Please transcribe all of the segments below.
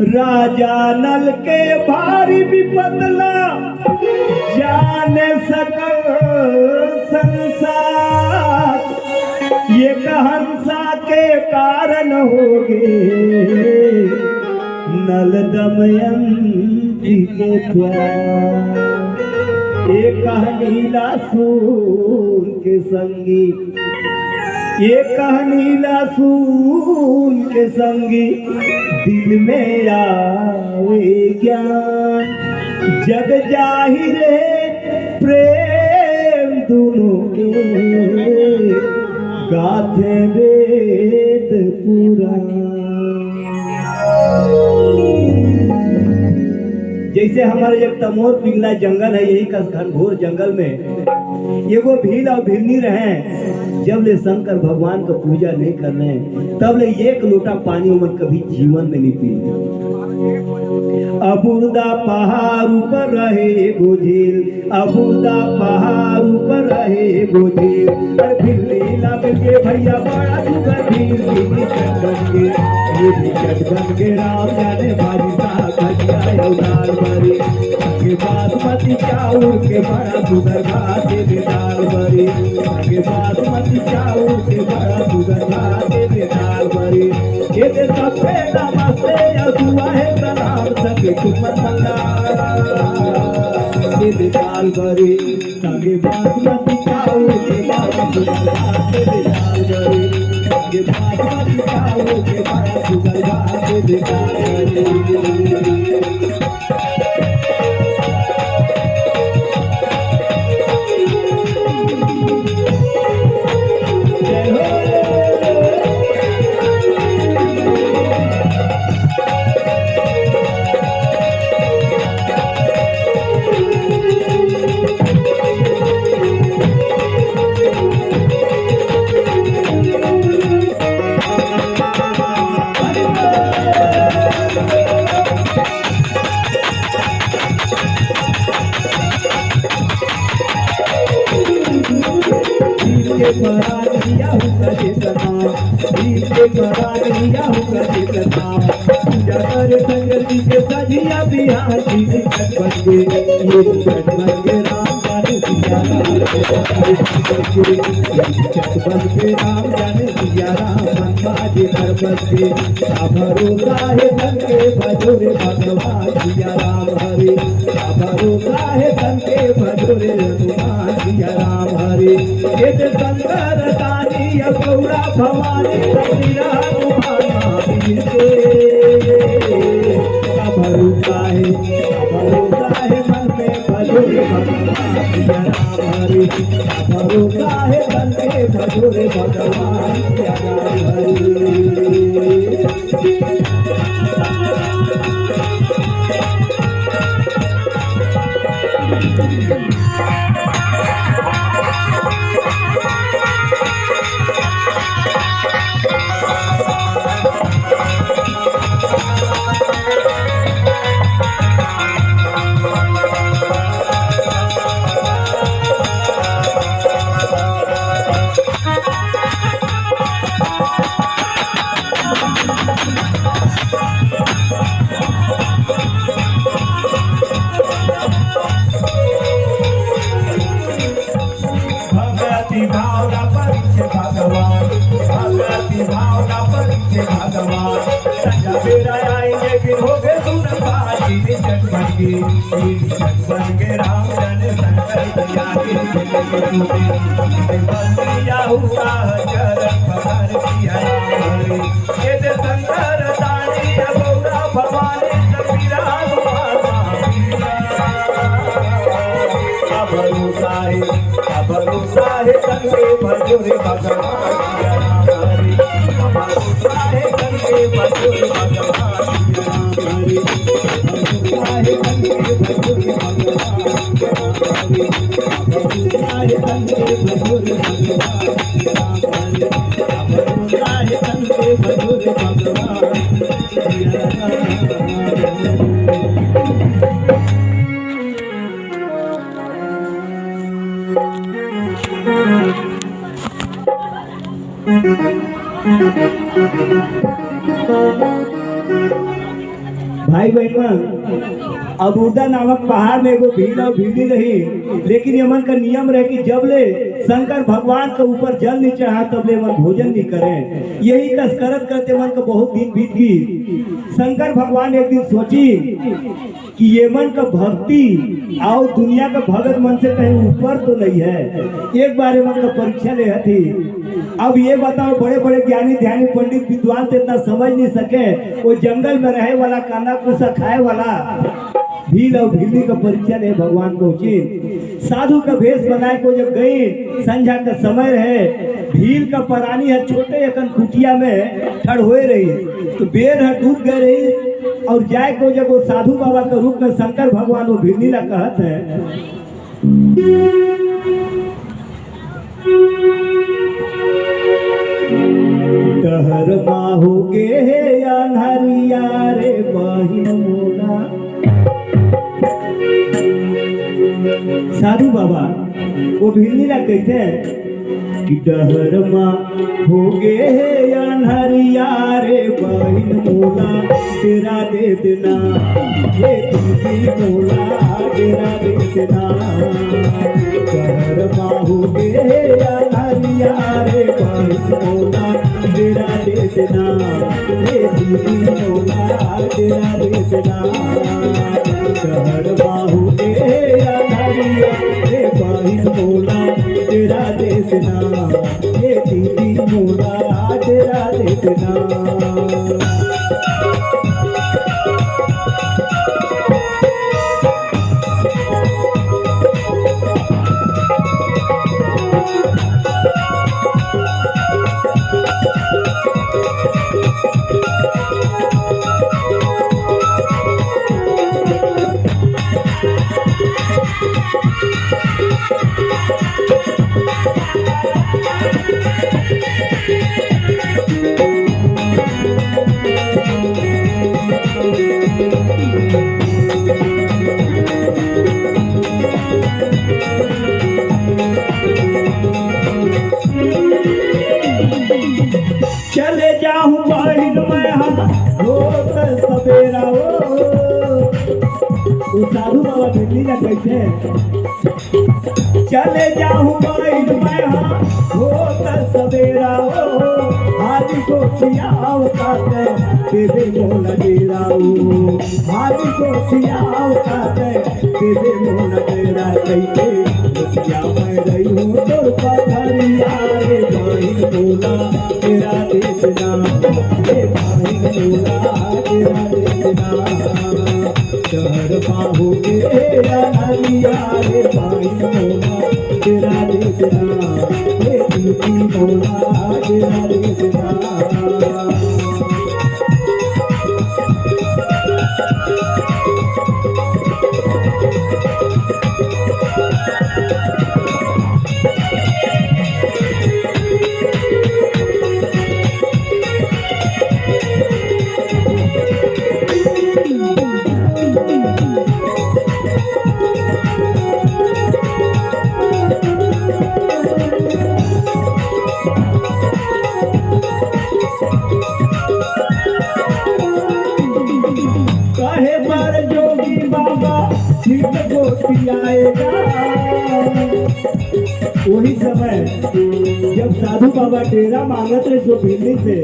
राजा नल के भारी विपदला जाने सकल संसार। ये हंसा के कारण होगे नल दमयंती के प्यार। एक नीला सूर के संगी, ये नीला सूर के संगी दिल में आवे ज्ञान। जग जाहिर है प्रेम दोनों के गाथे वेद पुराण। जैसे हमारे एक तमोर पिघला जंगल है, यही का घनघोर जंगल में एगो भील और भिलनी रहे। जब ले शंकर भगवान का पूजा नहीं कर रहे तब ले एक लोटा पानी उमन कभी जीवन में नहीं पी। अबुर्दा पहाड़ ऊपर रहे गोझील, अबुर्दा पहाड़ ऊपर रहे गोझील। अरे भिल्ली ला मिलके भैया बड़ा सुगर भील बन के, ये निकट बन के राम जाने भाजी सा खजिया उदार भरी। के बासमती चाउर के बड़ा सुगर भाते बेदाल भरी। के बासमती चाउर के बड़ा सुगर भाते बेदाल भरी। ये दे सबसे नमस्ते अदुआ है सलाम सके कुमर मंगार। ये बेदाल भरी संगे बासमती चाउर के बड़ा सुगर भाते बेदाल भरी। के बासमती चाउर के बड़ा सुगर भाते बेदाल भरी। सजिया बिहार की निकट बन के, ये निकट बन के राम जाने सिया राम सिया राम मन बाजे घर बस के। भरोसा है धन के भजोरे भगवान सिया राम हरे। भरोसा है धन के भजोरे भगवान सिया राम हरे। ये शंकर दानी गौरा भवानी सबीरा भरोसा है मन में भजोरे भगवान सिया राम हरे। भरोसा है मन में भजोरे भगवान सिया राम हरे। भरोसा है करके भजोरे भगवान सिया राम हरे। भरोसा है करके भजोरे भगवान सिया राम हरे। भरोसा है करके भजोरे भगवान सिया राम हरे। भरोसा है करके भजोरे भगवान सिया राम हरे। भरोसा है करके भजोरे भगवान सिया राम हरे। भाई बहन अबूदा नामक पहाड़ में एगो भीड़ और भीड़ी रही, लेकिन यमन का नियम रहे कि जब ले शंकर भगवान के ऊपर जल नहीं चढ़ा तब ले मन भोजन नहीं करे। यही कसरत करते मन का बहुत दिन बीत गई। शंकर भगवान एक दिन सोची कि ये मन का भक्ति और दुनिया का भगत मन से कहीं ऊपर तो नहीं है। एक बार मन का परीक्षा ले थी। अब ये बताओ, बड़े बड़े ज्ञानी ध्यानी पंडित विद्वान तो इतना समझ नहीं सके, वो जंगल में रहे वाला काना कुसा खाए वाला भील और भीली का परीक्षा ले भगवान को उचित साधु का भेष बनाए को जब गई, संध्या का समय रहे, भील का परानी है छोटे एकन कुटिया में ठड़ हुए रही, तो बेर है डूब गए रही और जाए को जब वो साधु बाबा के रूप में शंकर भगवान वो भीली ला कहत है, डहर बाहोगे हे अनहरिया रे बहिन मोला। साधु बाबा वो भीली ला कहते हैं कि डहर माँ हो गे हे अनहरिया रे बहिन मोला, तेरा दे देना ये तुझी मोला, तेरा दे देना। डहर माँ हो गे हे अनहरिया रे बहिन मोला, तेरा दे देना ये तुझी मोला, तेरा दे देना। डहर माँ हो गे अनहरिया रे बहिन मोला, तेरा दे देना ये दीदी मोला, तेरा दे देना। चले जाऊं बाहिन में हम रोत सवेरा वो साधु बाबा दिल्ली का कैसे चले जाऊं बाहिन में हम रोत सवेरा हाथी को सियाव काटे तेरे मोला डेरा, हाथी को सियाव काटे तेरे मोला डेरा। कैसे रुपया मैं रही हूँ तो पथरिया रे बहिन मोला, तेरा दे देना ये बहिन मोला, तेरा दे देना। डहर बाहु के अनहरिया रे बहिन मोला, तेरा दे देना ये दीदी मोला, तेरा दे देना। कहे पर जोगी बाबा ठीक गोटी आएगा। वही समय जब साधु बाबा डेरा मांगत रहे जो भिंडी से,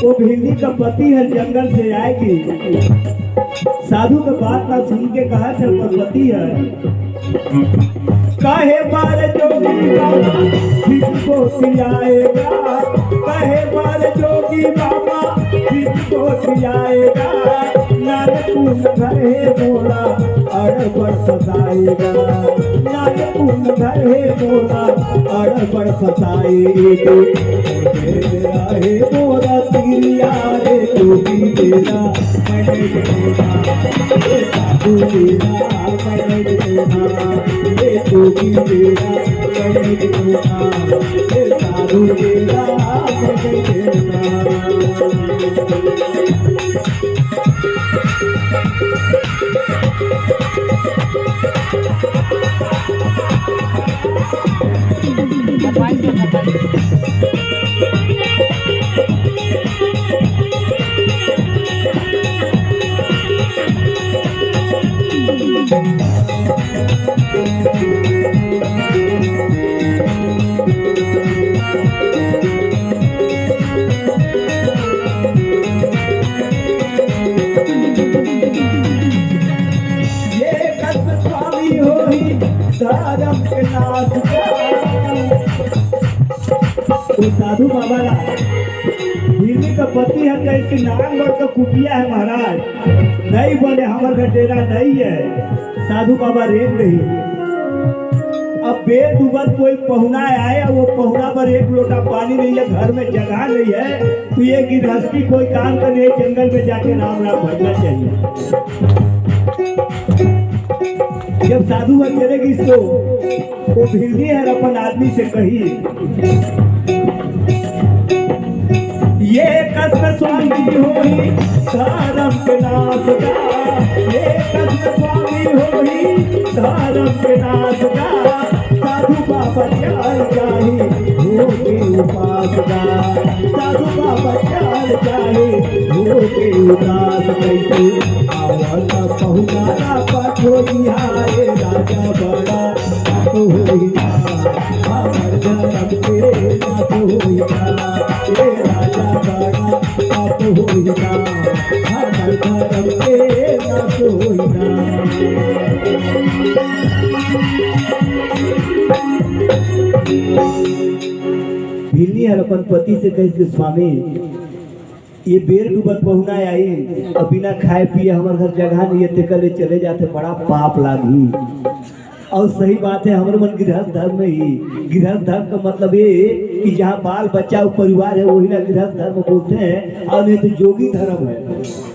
वो भिंडी का पति है जंगल से आएगी। साधु का बात ना सुन के कहा चल पति है। कहे बार जोगी बाबा ठीक गोटी आएगा, कहे बार जोगी बाबा ठीक गोटी आएगा। नानकुन घरे मोला अड़बड़ फसाएगा, नानकुन घरे मोला अड़बड़ फसाएगा। रहे मोरा तिरिया रे जोगी तेरा मैंने देखा, ये साधु तेरा मैंने देखा, ये जोगी तेरा मैंने देखा, ये साधु तेरा मैंने देखा। साधु बाबा भिल्ली का पति है कैसे नारायणगढ़ का कुटिया है महाराज, नहीं बने हमारे का डेरा नहीं है, साधु बाबा रेत नहीं। अब बेदुबत कोई पहुना आए, वो पहुना पर एक लोटा पानी नहीं है, घर में जगह नहीं है, तो ये गृहस्थी कोई काम करने जंगल में जाके राम राम भरना चाहिए। जब साधु चलेगी तो वो भिल्ली है अपन आदमी से कही, ये कष्ट स्वामी होई धर्म के नाश का, ये कष्ट स्वामी होई धर्म के नाश का, साधु बाबा चाल चाहे हो के उपास का, साधु बाबा चाल चाहे हो के उदास कैसे आवत पहुँचाना पठोरियाए राजा बड़ा होइना, हमर धर्म के नाथ होइना, ये राजा बड़ा आप होइना, हमर धर्म के नाथ होइना। भिल्ली हर अपन पति से कहे स्वामी ये बेर डूबत पहुना आई, अब बिना खाए पिए हमारे घर जगह नहीं है, तेकले चले जाते बड़ा पाप लागी। और सही बात है, हमारे मन गृहस्थ धर्म में ही, गृहस्थ धर्म का मतलब ये कि जहाँ बाल बच्चा और परिवार है वही ना गृहस्थ धर्म बोलते हैं, और नहीं तो जोगी धर्म है।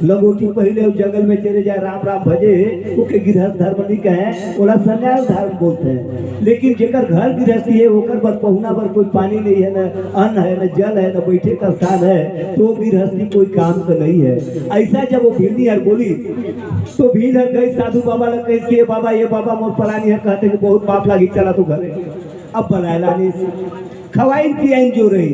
लंगोटी पहले जंगल में चले जाए राम राम भजे, ओके गृहस्थ धर्म नहीं कहे, ओला संन्यास धर्म बोलते हैं। लेकिन जेकर घर गृहस्थी है ओकर पर पहुना पर कोई पानी नहीं है, न अन्न है, न जल है, न बैठे का स्थान है, तो गृहस्थी कोई काम का नहीं है। ऐसा जब वो भिल्ली हर बोली तो भीड़ हर गई साधु बाबा लग कही, ये बाबा मोर पलानी है, कहते कि बहुत पाप लागी, चला तो घर। अब बनाया नहीं खवाई पियाई जो रही।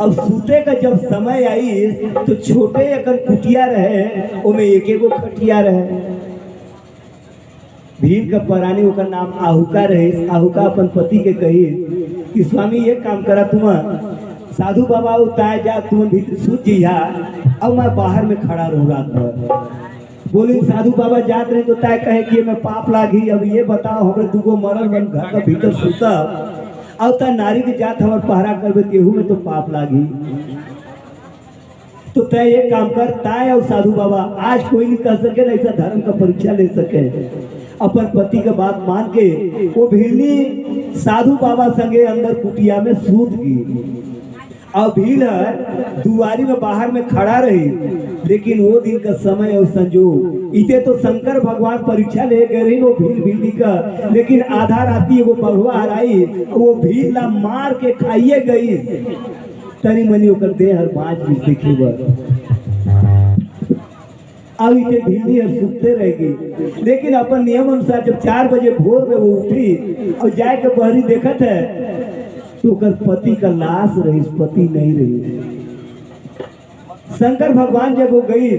अब सूते का जब समय आई तो छोटे अगर कुटिया रहे, उनमें एक एगो खटिया रहे। भीड़ का परानी ओकर नाम आहुका रहे। आहुका अपन पति के कही कि स्वामी ये काम करा, तुम साधु बाबा उतार जा, तुम भीतर सूत जिया, अब मैं बाहर में खड़ा रह रहा था। बोली साधु बाबा जात रहे तो तय कहे कि मैं पाप लागी। अब ये बताओ हमारे दूगो मरल बन घर का भीतर सुता, अब तय नारी की जात हमारे पहरा करबे केहू में तो पाप लागी। तो तय ये काम कर, ताय और साधु बाबा आज कोई नहीं कह सके ना ऐसा धर्म का परीक्षा ले सके। अपन पति का बात मान के वो भिल्ली साधु बाबा संगे अंदर कुटिया में सूत गई। अब भीड़ दुआरी में बाहर में खड़ा रही। लेकिन वो दिन का समय और संजोग इते तो शंकर भगवान परीक्षा ले गए रही वो भीड़ का। लेकिन आधा राती वो बघवा हराई, वो भीड़ ला मार के खाइए गई। तनी मनी होकर दे हर 5 बीस देखी अब इतने भीड़ी और सुनते रहेगी। लेकिन अपन नियम अनुसार जब 4 बजे भोर में वो उठी और जाए के बहरी देखत है तो कर पति का लाश रही, पति नहीं रही। शंकर भगवान जब वो गई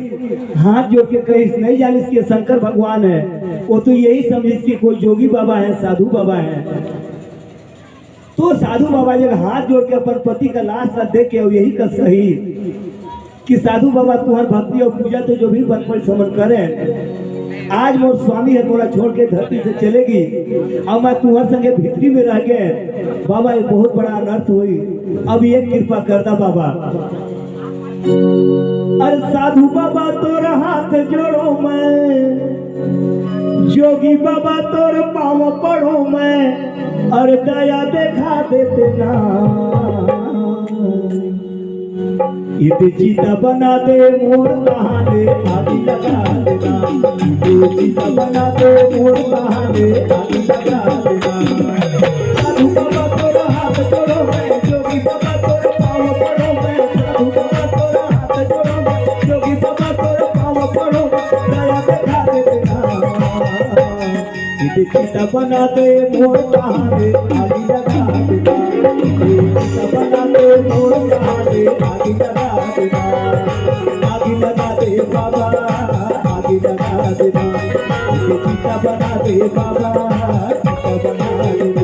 हाथ जोड़ के कही नहीं जानिस कि शंकर भगवान है, वो तो यही समझिस कि कोई जोगी बाबा है, साधु बाबा है। तो साधु बाबा जब हाथ जोड़ के अपन पति का लाश न देख के यही का सही कि साधु बाबा तुम्हार भक्ति और पूजा तो जो भी बन पर समन करें, आज मोर स्वामी है तोरा छोड़ के धरती से चलेगी और मैं तुम्हारे संगे भितरी में रह गए। बाबा ये बहुत बड़ा अनर्थ हुई, अब ये कृपा करदा बाबा। अरे साधु बाबा तोरा हाथ जोड़ो मैं, जोगी बाबा तोर पाँव पड़ो मैं, अरे दया देखा देते ना। इते चीता बना दे मोर कहाने आदि लगा देना, इते चीता बना दे मोर कहाने आदि लगा देना। साधु बाबा तोरा हाथ जोड़ो मैं, जोगी बाबा तोर पाँव पड़ो मैं, साधु बाबा तोरा हाथ जोड़ो मैं, जोगी बाबा तोर पाँव पड़ो, दया देखा देना। इते चीता बना दे मोर कहाने आदि लगा देना, इते चीता बना दे मोर कहाने आदि लगा देना। आगे लगा दे बाबा, आगे लगा देना, इसे चीता बना दे बाबा, चीता बना देना।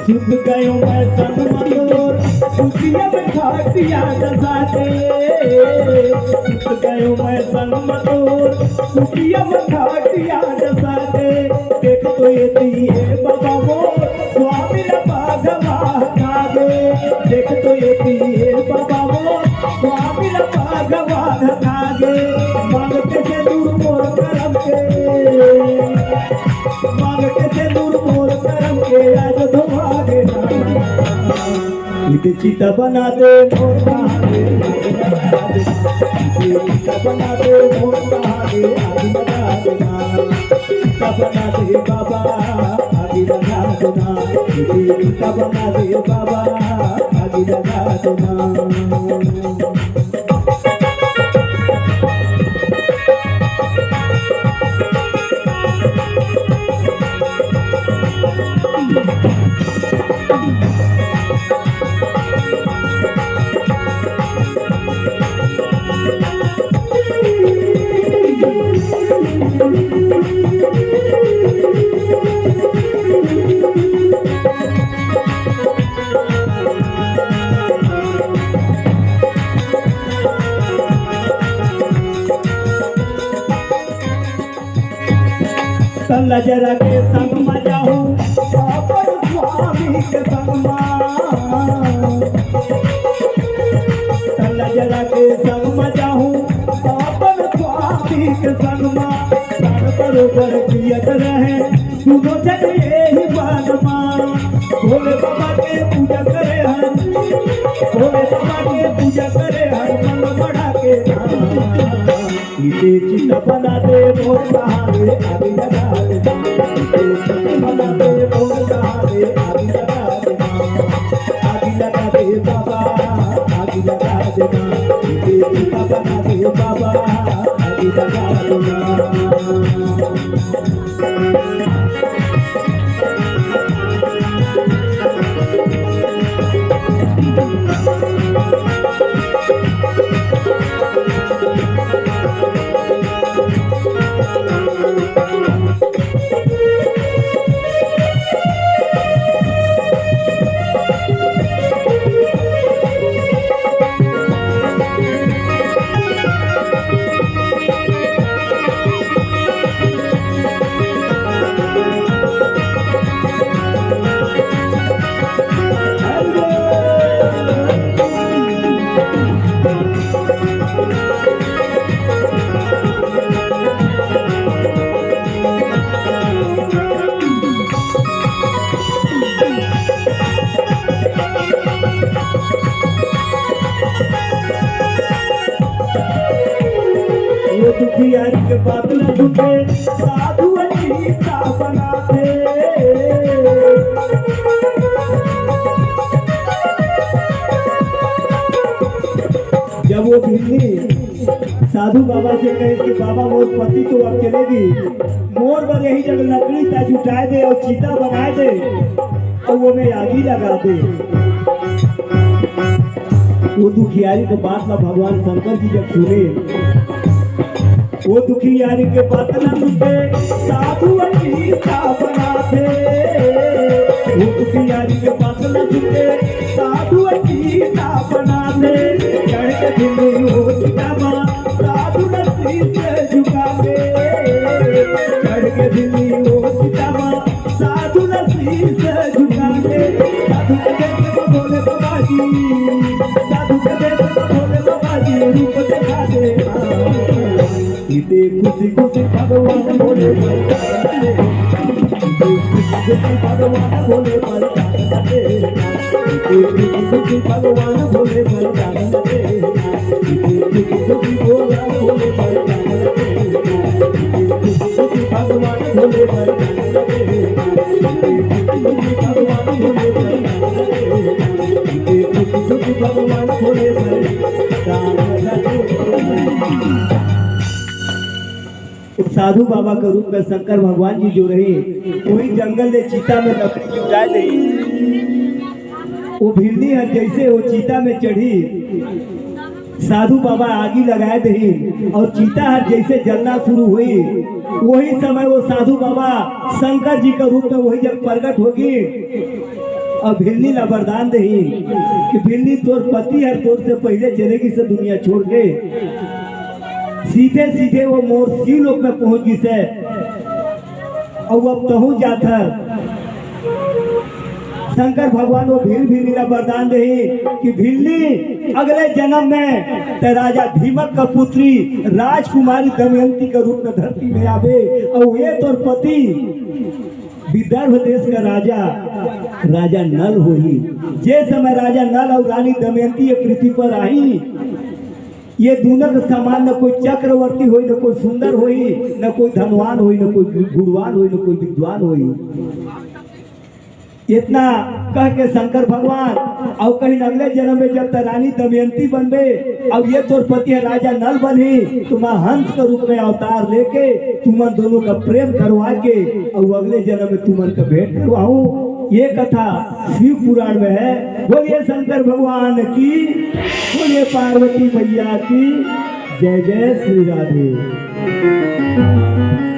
छुप गयो मैं संग मंदोर खुशियां में घाटिया दसाते छुप गयो मैं संग मंदोर खुशियां में घाटिया दसाते देख तो ये दिए बाबा वो स्वामी बाघवा खागे देख तो ये दिए बाबा वो स्वामी बाघवा खागे मांगते से दूर मोर करम के मांगते से दूर मोर करम के आज धोभागे इते चिता बना दे मोर कहागे चिता बना दे मोर कहागे आदि लगा देना चिता बना दे बाबा आदि लगा देना चिता बना दे बाबा आदि लगा देना तल्ला जरा के संग मजा हूँ पर स्वामी के संग तल्ला जरा के संग मजा हूँ पर स्वामी के संग बरोबर कियत रहे सुनो जग यही बानमा भोले बाबा के पूजा करे हर भोले बाबा के पूजा करे हर मन बढ़ा के इसे चिता बना दे मोर कहागे आदि लगा देना इसे बना दे मोर कहागे आदि लगा देना आदि लगा दे बाबा आदि लगा देना इसे चिता बना दे बाबा आदि लगा देना दुखियारी के बात न झूठे साधु अनीता बनाते जब वो भिल्ली साधु बाबा से कहे कि बाबा मोर पति तो अब चलेगी मोर पर यही जगह लकड़ी ता जुटाए दे और चीता बनाए दे और वो में आगी लगा दे वो दुखियारी के बात ना भगवान शंकर जी जब सुने वो दुखियारी के बात न सुनते साधु अनीता बनाते वो दुखियारी के बात न सुनते साधु अनीता बनाते चढ़ के दिल्ली हो चितामा साधु नसी से झुकाते चढ़ के दिल्ली हो चितामा साधु नसी से झुकाते साधु के देश को बोले बाबा जी साधु के देश को बोले बाबा जी रूप दिखा दे इते खुशी खुशी भगवान बोले भगवान बोले खुशी भगवान बोले खुशी बोला बोले खुशी भगवान बोले भगवान बोले साधु बाबा का रूप में शंकर भगवान जी जो रहे वही जंगल में चीता में लकड़ी जुटाए दे वो भिल्ली है जैसे वो चीता में चढ़ी साधु बाबा आगी लगाए दही और चीता हर जैसे जलना शुरू हुई, वही समय वो साधु बाबा शंकर जी का रूप में वही जब प्रकट होगी और भिल्ली ला वरदान दही कि भिल्ली तोर पति हर तोर से पहले चलेगी से दुनिया छोड़ के। सीधे सीधे वो मोर शिव लोक में पहुंच गई से और वो अब कहूँ जाता शंकर भगवान वो भिल्ली ला वरदान दही कि भिल्ली अगले जन्म में ते राजा भीमक का पुत्री राजकुमारी दमयंती के रूप में धरती में आवे और ये तोर पति विदर्भ देश का राजा नल होई। जे समय राजा नल और रानी दमयंती ये पृथ्वी पर आई, ये दोनों के समान न कोई चक्रवर्ती होई, न कोई सुंदर होई, न कोई धनवान होई, न कोई गुणवान होई, न कोई विद्वान होई। इतना कह के शंकर भगवान और कहीं अगले जन्म में जब रानी दमयंती बनबे अब ये तोर पति राजा नल बनी, तुम्हारा हंस के रूप में अवतार लेके तुमन दोनों का प्रेम करवा के और अगले जन्म में तुमन का भेंट करवाऊं। ये कथा शिव पुराण में है। बोलिए शंकर भगवान की, बोलिए पार्वती मैया की जय। जय श्री राधे।